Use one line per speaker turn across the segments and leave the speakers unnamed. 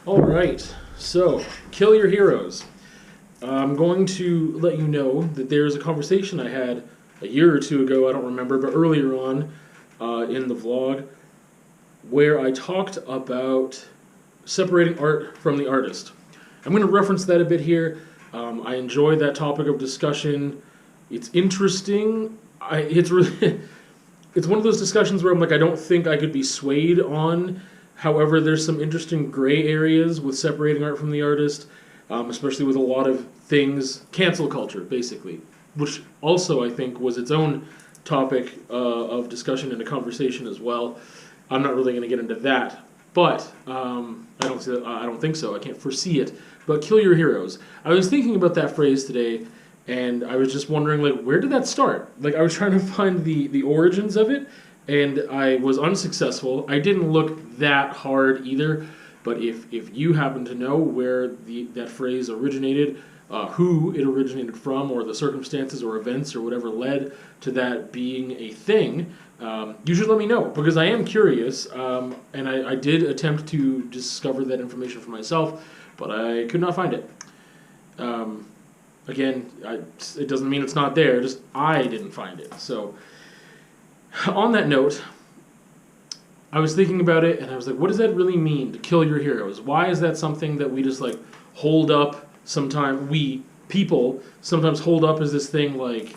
All right, so kill your heroes. I'm going to let you know that there's a conversation I had a year or two ago, I don't remember, but earlier on in the vlog, where I talked about separating art from the artist. I'm going to reference that a bit here. I enjoy that topic of discussion. It's interesting. It's really, it's one of those discussions where I'm like, I don't think I could be swayed on. However, there's some interesting gray areas with separating art from the artist, especially with a lot of things, cancel culture, basically, which also I think was its own topic of discussion and a conversation as well. I'm not really going to get into that, but I don't think so. I can't foresee it. But kill your heroes. I was thinking about that phrase today, and I was just wondering, like, where did that start? Like, I was trying to find the origins of it, and I was unsuccessful. I didn't look that hard either, but if you happen to know where that phrase originated, who it originated from, or the circumstances or events or whatever led to that being a thing, you should let me know, because I am curious, and I did attempt to discover that information for myself, but I could not find it. Again, it doesn't mean it's not there, just I didn't find it. So, on that note, I was thinking about it, and I was like, what does that really mean, to kill your heroes? Why is that something that we just, like, hold up sometimes, people, sometimes hold up as this thing, like,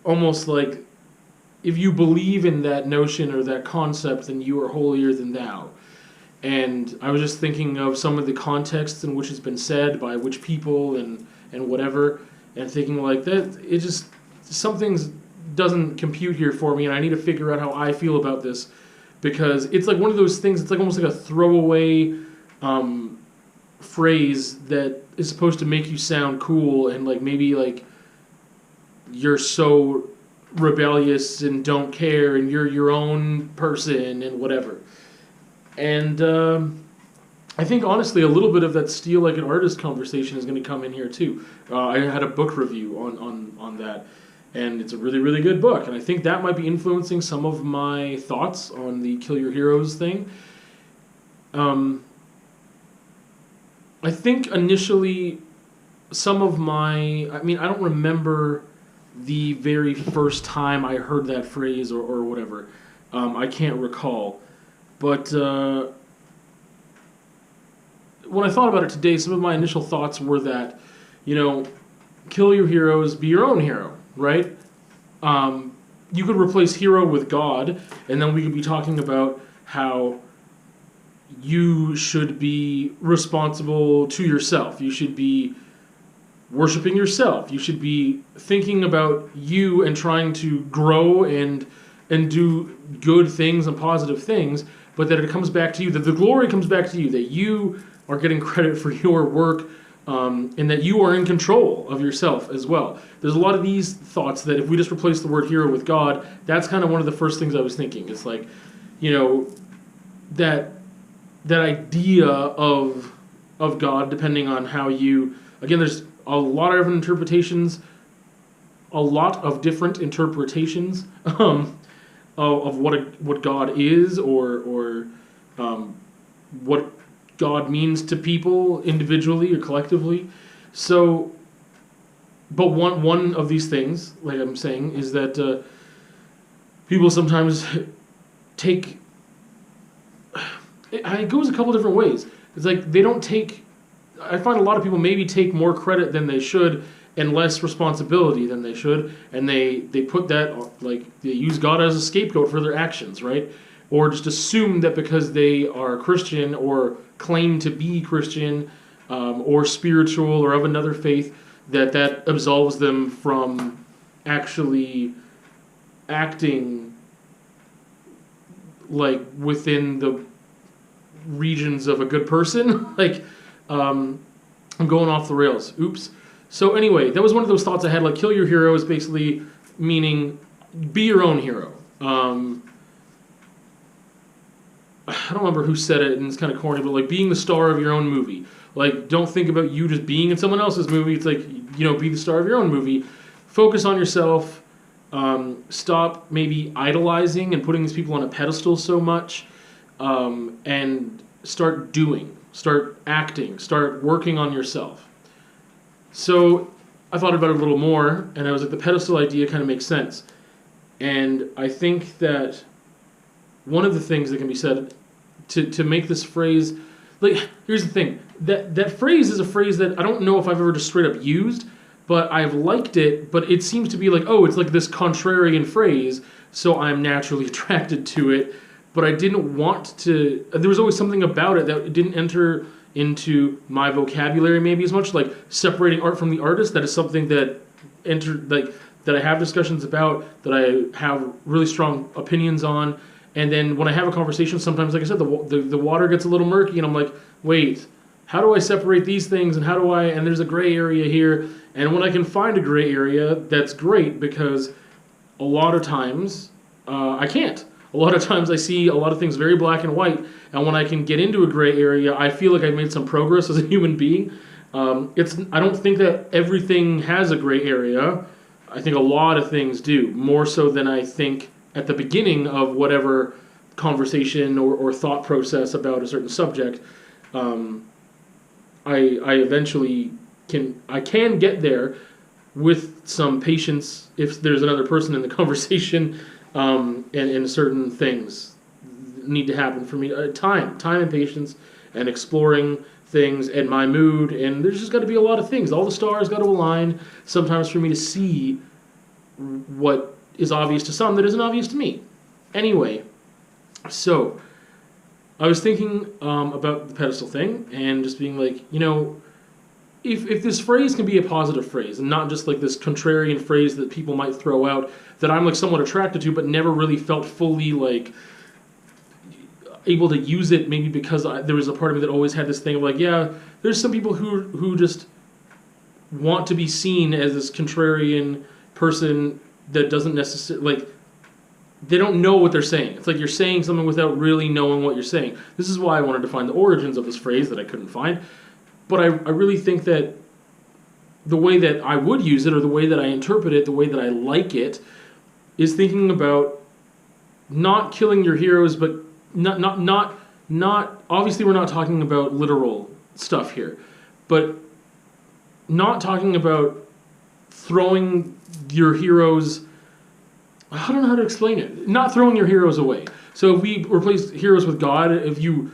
almost like, if you believe in that notion or that concept, then you are holier than thou. And I was just thinking of some of the contexts in which it's been said by which people and whatever, and thinking like that, it just, something doesn't compute here for me, and I need to figure out how I feel about this, because it's like one of those things, it's like almost like a throwaway phrase that is supposed to make you sound cool, and like maybe like you're so rebellious and don't care, and you're your own person and whatever. And I think honestly a little bit of that steal like an artist conversation is going to come in here too. I had a book review on that, and it's a really, really good book, and I think that might be influencing some of my thoughts on the kill your heroes thing. I think initially some of I don't remember the very first time I heard that phrase or whatever. I can't recall. But when I thought about it today, some of my initial thoughts were that, kill your heroes, be your own hero, right? You could replace hero with God, and then we could be talking about how you should be responsible to yourself. You should be worshiping yourself. You should be thinking about you and trying to grow and do good things and positive things, but that it comes back to you, that the glory comes back to you, that you are getting credit for your work, and that you are in control of yourself as well. There's a lot of these thoughts that if we just replace the word hero with God, that's kind of one of the first things I was thinking. It's like, that idea of God, depending on how you, again, there's a lot of interpretations, of what God is, or what God means to people individually or collectively. So, but one of these things, like I'm saying, is that people sometimes take. It goes a couple different ways. It's like they don't take. I find a lot of people maybe take more credit than they should and less responsibility than they should, and they put that, like, they use God as a scapegoat for their actions, right? Or just assume that because they are Christian or claim to be Christian, or spiritual or of another faith, that absolves them from actually acting like within the regions of a good person. Like, I'm going off the rails. Oops. So anyway, that was one of those thoughts I had, like, kill your hero is basically meaning be your own hero. I don't remember who said it, and it's kind of corny, but like being the star of your own movie. Like, don't think about you just being in someone else's movie. It's like, be the star of your own movie. Focus on yourself. Stop maybe idolizing and putting these people on a pedestal so much. And start doing, start acting, start working on yourself. So I thought about it a little more, and I was like, the pedestal idea kind of makes sense. And I think that one of the things that can be said to make this phrase, like, here's the thing, that phrase is a phrase that I don't know if I've ever just straight up used, but I've liked it, but it seems to be like, oh, it's like this contrarian phrase, so I'm naturally attracted to it, but I didn't want to, there was always something about it that didn't enter into my vocabulary maybe as much, like separating art from the artist. That is something that that I have discussions about, that I have really strong opinions on, and then when I have a conversation, sometimes, like I said, the water gets a little murky, and I'm like, wait, how do I separate these things, and and there's a gray area here, and when I can find a gray area, that's great, because a lot of times I can't. A lot of times I see a lot of things very black and white, and when I can get into a gray area, I feel like I've made some progress as a human being. I don't think that everything has a gray area. I think a lot of things do, more so than I think at the beginning of whatever conversation or thought process about a certain subject. I eventually can get there with some patience if there's another person in the conversation, and certain things need to happen for me. Time and patience, and exploring things, and my mood, and there's just got to be a lot of things. All the stars got to align sometimes for me to see what is obvious to some that isn't obvious to me. Anyway, so I was thinking about the pedestal thing, and just being like, if this phrase can be a positive phrase, and not just like this contrarian phrase that people might throw out that I'm like somewhat attracted to, but never really felt fully like able to use it, maybe because there was a part of me that always had this thing of like, yeah, there's some people who just want to be seen as this contrarian person that doesn't necessarily, like, they don't know what they're saying. It's like you're saying something without really knowing what you're saying. This is why I wanted to find the origins of this phrase that I couldn't find. But I really think that the way that I would use it, or the way that I interpret it, the way that I like it, is thinking about not killing your heroes, but not obviously we're not talking about literal stuff here, but not talking about throwing your heroes, I don't know how to explain it, not throwing your heroes away. So if we replace heroes with God, if you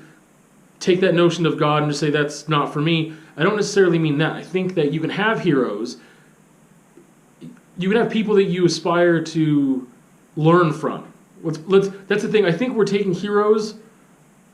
take that notion of God and just say that's not for me, I don't necessarily mean that. I think that you can have heroes, you can have people that you aspire to learn from. That's the thing. I think we're taking heroes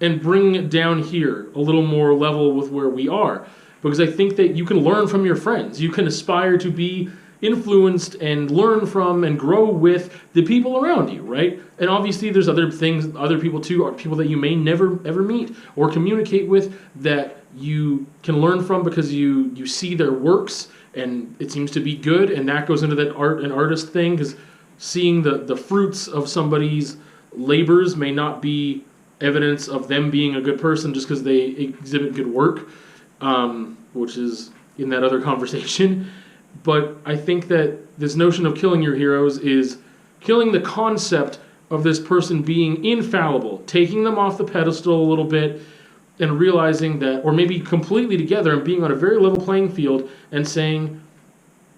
and bringing it down here a little more level with where we are, because I think that you can learn from your friends. You can aspire to be influenced and learn from and grow with the people around you, right? And obviously there's other things, other people too, are people that you may never ever meet or communicate with, that you can learn from because you see their works and it seems to be good, and that goes into that art and artist thing, because seeing the fruits of somebody's labors may not be evidence of them being a good person just because they exhibit good work, which is in that other conversation. But I think that this notion of killing your heroes is killing the concept of this person being infallible, taking them off the pedestal a little bit, and realizing that, or maybe completely together and being on a very level playing field and saying,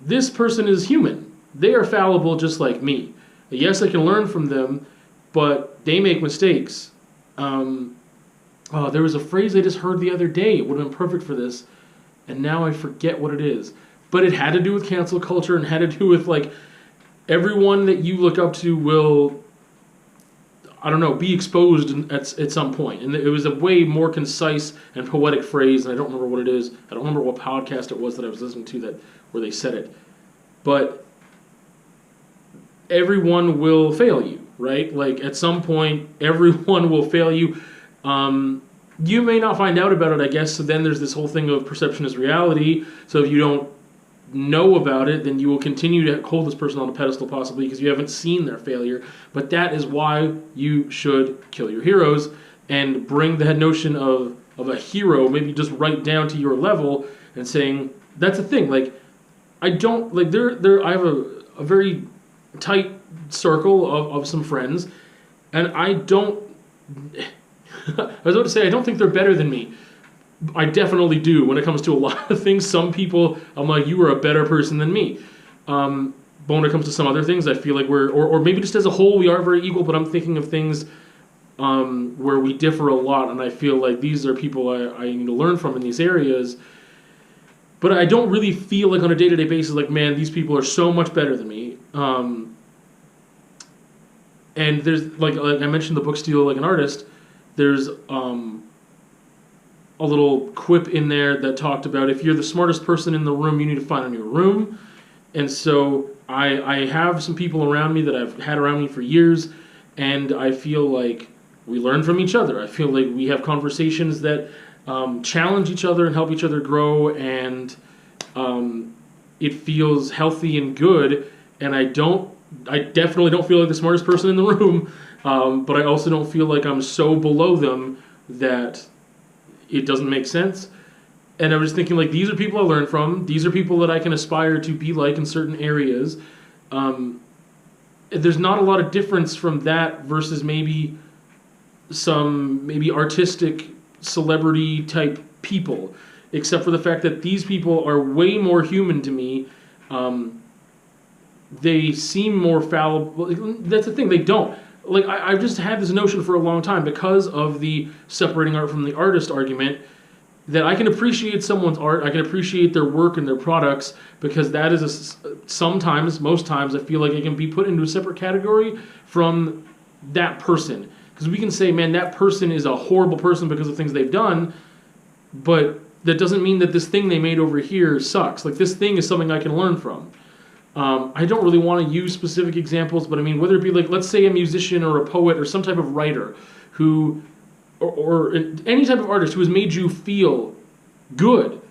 this person is human. They are fallible just like me. Yes, I can learn from them, but they make mistakes. There was a phrase I just heard the other day. It would have been perfect for this, and now I forget what it is. But it had to do with cancel culture, and had to do with, like, everyone that you look up to will, I don't know, be exposed at some point. And it was a way more concise and poetic phrase, and I don't remember what it is. I don't remember what podcast it was that I was listening to where they said it. But everyone will fail you, right? Like, at some point, everyone will fail you. You may not find out about it, I guess, so then there's this whole thing of perception is reality. So if you don't know about it, then you will continue to hold this person on a pedestal, possibly because you haven't seen their failure. But that is why you should kill your heroes and bring the notion of a hero maybe just right down to your level, and saying, that's the thing. Like, I don't, like, I have a very tight circle of some friends, and I don't, I was about to say, I don't think they're better than me. I definitely do when it comes to a lot of things. Some people, I'm like, you are a better person than me. But when it comes to some other things, I feel like or maybe just as a whole, we are very equal, but I'm thinking of things where we differ a lot, and I feel like these are people I need to learn from in these areas. But I don't really feel like on a day-to-day basis, like, man, these people are so much better than me. And there's, like I mentioned the book Steal Like an Artist, there's a little quip in there that talked about if you're the smartest person in the room, you need to find in your room. And so I have some people around me that I've had around me for years, and I feel like we learn from each other. I feel like we have conversations that challenge each other and help each other grow, and it feels healthy and good. And I definitely don't feel like the smartest person in the room, but I also don't feel like I'm so below them that it doesn't make sense. And I was thinking, like, these are people I learn from. These are people that I can aspire to be like in certain areas. There's not a lot of difference from that versus maybe some artistic celebrity type people, except for the fact that these people are way more human to me. They seem more fallible. That's the thing, they don't. Like, I've just had this notion for a long time because of the separating art from the artist argument, that I can appreciate someone's art, I can appreciate their work and their products, because that is sometimes, most times, I feel like it can be put into a separate category from that person. Because we can say, man, that person is a horrible person because of things they've done, but that doesn't mean that this thing they made over here sucks. Like, this thing is something I can learn from. I don't really want to use specific examples, but I mean, whether it be like, let's say a musician or a poet or some type of writer who, or any type of artist who has made you feel good,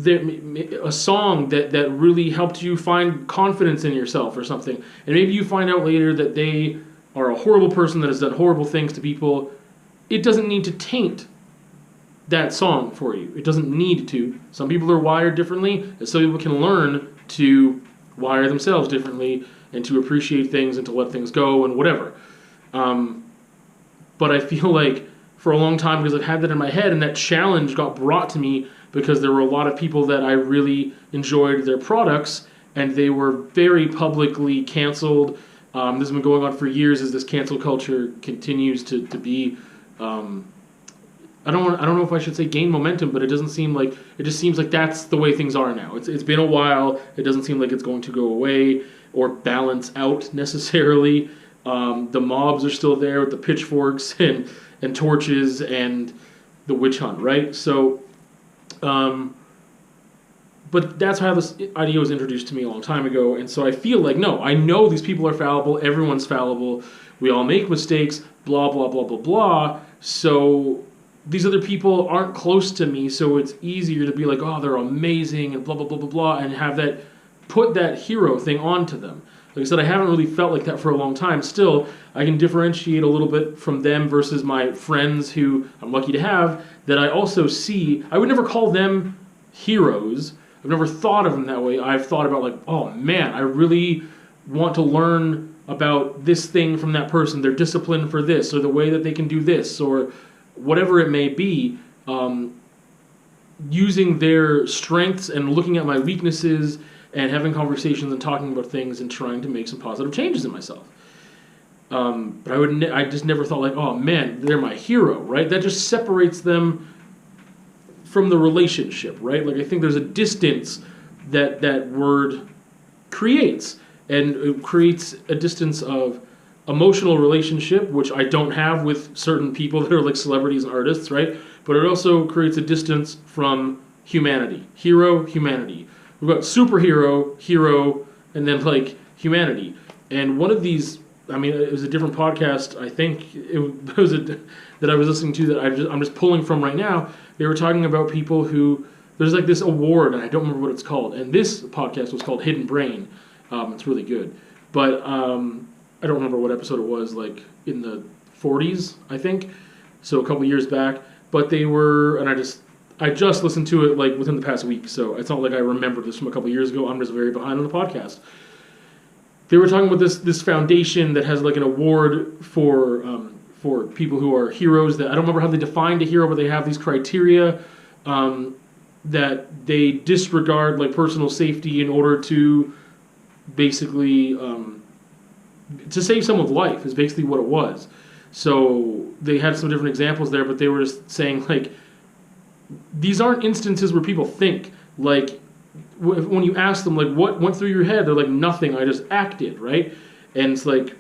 a song that really helped you find confidence in yourself or something, and maybe you find out later that they are a horrible person that has done horrible things to people, it doesn't need to taint that song for you. It doesn't need to. Some people are wired differently, and some people can learn to wire themselves differently and to appreciate things and to let things go and whatever. But I feel like for a long time, because I've had that in my head, and that challenge got brought to me because there were a lot of people that I really enjoyed their products, and they were very publicly canceled. This has been going on for years as this cancel culture continues to be, I don't know if I should say gain momentum, but it just seems like that's the way things are now. It's been a while. It doesn't seem like it's going to go away or balance out necessarily. The mobs are still there with the pitchforks and torches and the witch hunt, right? So, but that's how this idea was introduced to me a long time ago, and so I feel like, no, I know these people are fallible, everyone's fallible, we all make mistakes, blah, blah, blah, blah, blah, so these other people aren't close to me, so it's easier to be like, oh, they're amazing, and blah, blah, blah, blah, blah, and have that, put that hero thing onto them. Like I said, I haven't really felt like that for a long time. Still, I can differentiate a little bit from them versus my friends who I'm lucky to have, that I also see. I would never call them heroes. I've never thought of them that way. I've thought about, like, oh man, I really want to learn about this thing from that person, their discipline for this, or the way that they can do this, or whatever it may be, using their strengths and looking at my weaknesses and having conversations and talking about things and trying to make some positive changes in myself. But I just never thought, like, oh man, they're my hero, right? That just separates them from the relationship, right? Like, I think there's a distance that word creates, and it creates a distance of emotional relationship, which I don't have with certain people that are like celebrities and artists, right? But it also creates a distance from humanity. Hero, humanity. We've got superhero, hero, and then like humanity. And one of these, I mean, it was a different podcast, I think it was that I was listening to that I'm just pulling from right now. They were talking about people who, there's like this award, and I don't remember what it's called. And this podcast was called Hidden Brain. It's really good. But I don't remember what episode it was, like in the 40s, I think. So a couple years back. But they were, and I just listened to it like within the past week, so it's not like I remember this from a couple years ago. I'm just very behind on the podcast. They were talking about this foundation that has like an award for for people who are heroes. That I don't remember how they defined a hero, but they have these criteria that they disregard like personal safety in order to basically to save someone's life is basically what it was. So they had some different examples there, but they were just saying like these aren't instances where people think like when you ask them like what went through your head, they're like nothing. I just acted, right? And it's like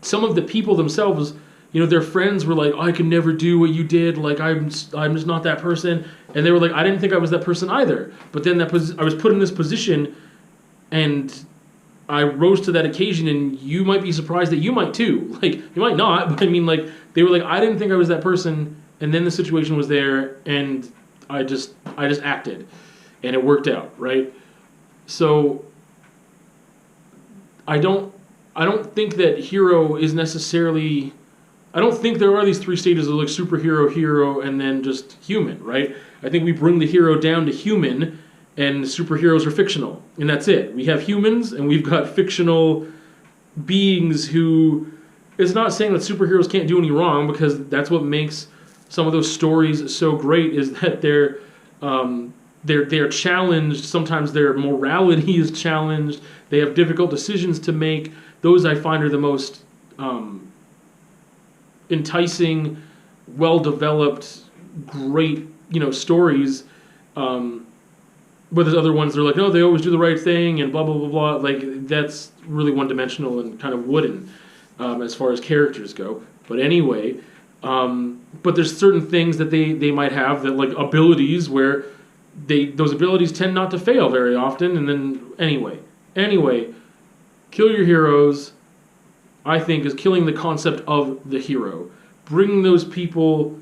some of the people themselves, you know, their friends were like, oh, I could never do what you did. Like I'm just not that person. And they were like, I didn't think I was that person either. But then I was put in this position, and I rose to that occasion. And you might be surprised that you might too. Like you might not, but I mean, like they were like, I didn't think I was that person. And then the situation was there, and I just acted, and it worked out, right? So I don't think that hero is necessarily. I don't think there are these three stages of like superhero, hero, and then just human, right? I think we bring the hero down to human, and superheroes are fictional, and that's it. We have humans, and we've got fictional beings who. It's not saying that superheroes can't do any wrong, because that's what makes some of those stories so great. Is that they're challenged. Sometimes their morality is challenged. They have difficult decisions to make. Those I find are the most enticing, well-developed, great, stories. But there's other ones that are like, no, they always do the right thing and blah, blah, blah, blah. Like, that's really one-dimensional and kind of wooden as far as characters go. But anyway, but there's certain things that they might have that, like, abilities where those abilities tend not to fail very often. And then, anyway, kill your heroes, I think, is killing the concept of the hero. Bringing those people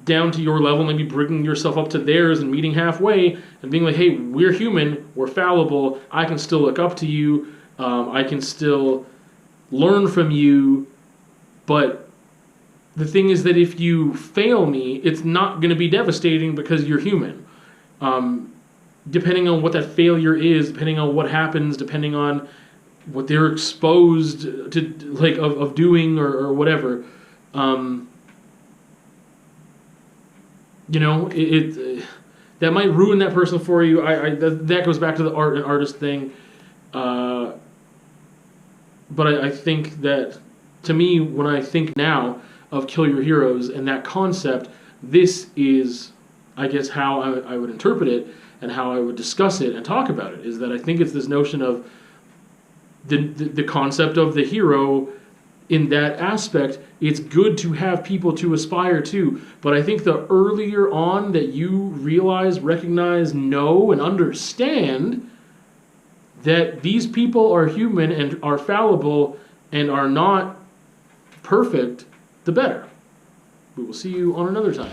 down to your level, maybe bringing yourself up to theirs and meeting halfway and being like, hey, we're human, we're fallible, I can still look up to you, I can still learn from you, but the thing is that if you fail me, it's not going to be devastating because you're human. Depending on what that failure is, depending on what happens, depending on what they're exposed to, like, of doing or whatever, that might ruin that person for you. That goes back to the art and artist thing. But I think that, to me, when I think now of Kill Your Heroes and that concept, this is, I guess, how I would interpret it and how I would discuss it and talk about it, is that I think it's this notion of the concept of the hero. In that aspect, it's good to have people to aspire to, but I think the earlier on that you realize, recognize, know, and understand that these people are human and are fallible and are not perfect, the better. We will see you on another time.